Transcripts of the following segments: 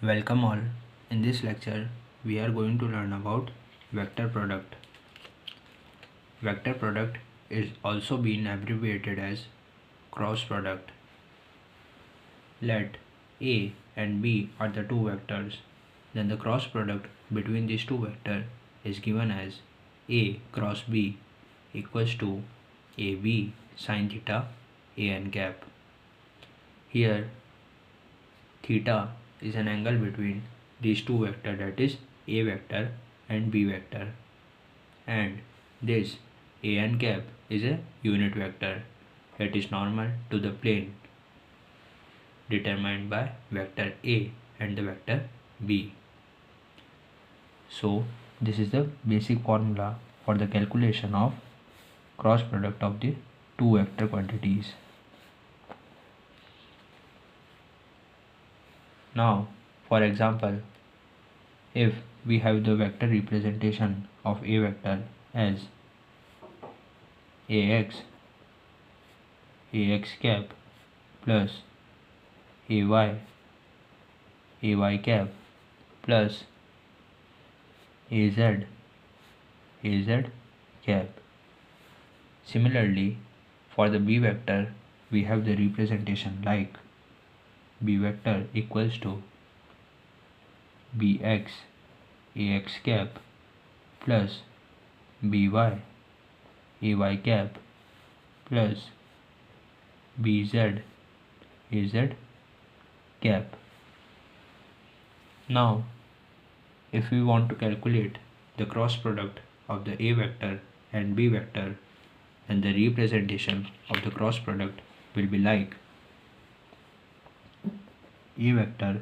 Welcome all. In this lecture, we are going to learn about vector product. Vector product is also being abbreviated as cross product. Let A and B are the two vectors. Then the cross product between these two vectors is given as A cross B equals to AB sin theta an cap. Here theta is an angle between these two vectors, that is A vector and B vector, and this an cap is a unit vector. It is normal to the plane determined by vector A and the vector B. So this is the basic formula for the calculation of cross product of the two vector quantities. Now, for example, if we have the vector representation of A vector as ax cap plus ay cap plus az cap. Similarly, for the B vector, we have the representation like B vector equals to bx ax cap plus by ay cap plus bz az cap. Now, if we want to calculate the cross product of the A vector and B vector, then the representation of the cross product will be like A vector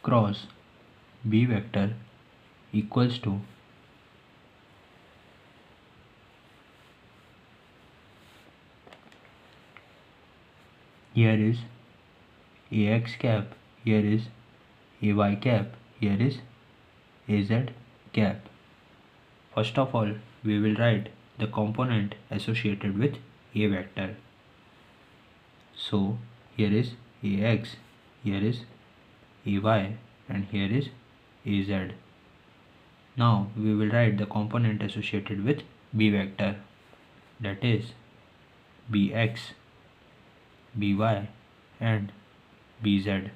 cross B vector equals to here is ax cap, here is ay cap, here is az cap. First of all, we will write the component associated with A vector. So here is ax, here is ay, and here is az. Now we will write the component associated with B vector, that is bx, by, and bz.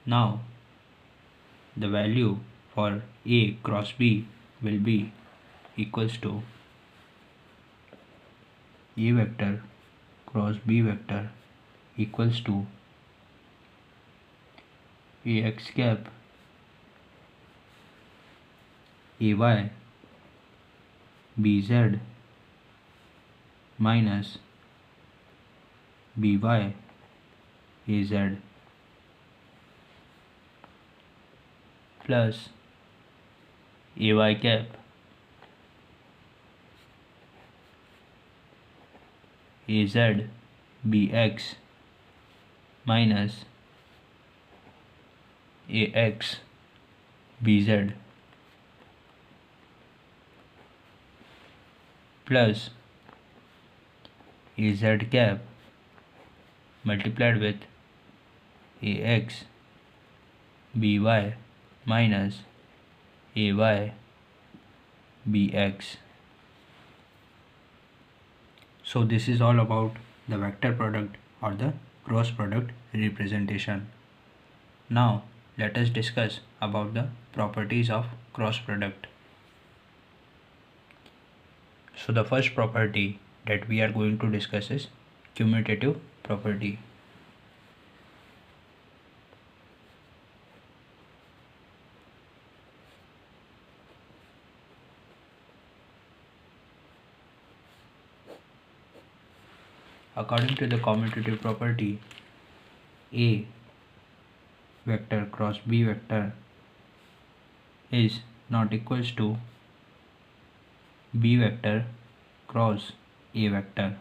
Now the value for A cross B will be equals to A vector cross B vector equals to ax cap ay bz minus by az plus ay cap az bx minus ax bz plus az cap multiplied with ax by minus ay bx. So this is all about the vector product or the cross product representation. Now let us discuss about the properties of cross product. So the first property that we are going to discuss is commutative property. According to the commutative property, A vector cross B vector is not equals to B vector cross A vector.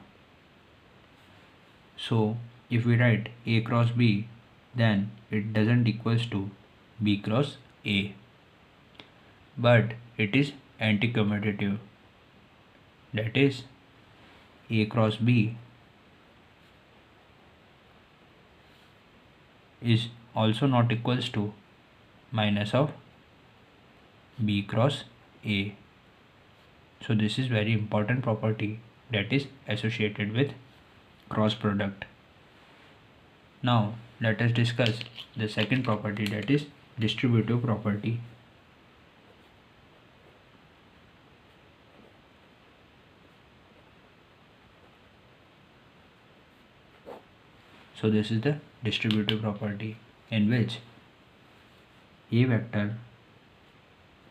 So if we write A cross B, then it doesn't equals to B cross A, but it is anti-commutative, that is A cross B is also not equals to minus of B cross A. So this is very important property that is associated with cross product. Now let us discuss the second property, that is distributive property. So this is the distributive property in which A vector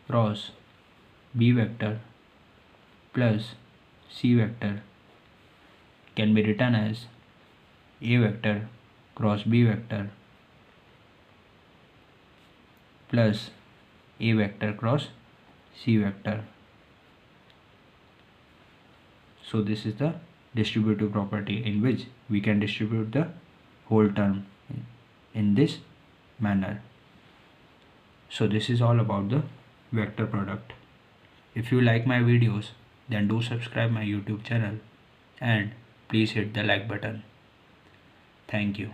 cross B vector plus C vector can be written as A vector cross B vector plus A vector cross C vector. So this is the distributive property in which we can distribute the whole term in this manner. So this is all about the vector product. If you like my videos, then do subscribe my YouTube channel and please hit the like button. Thank you.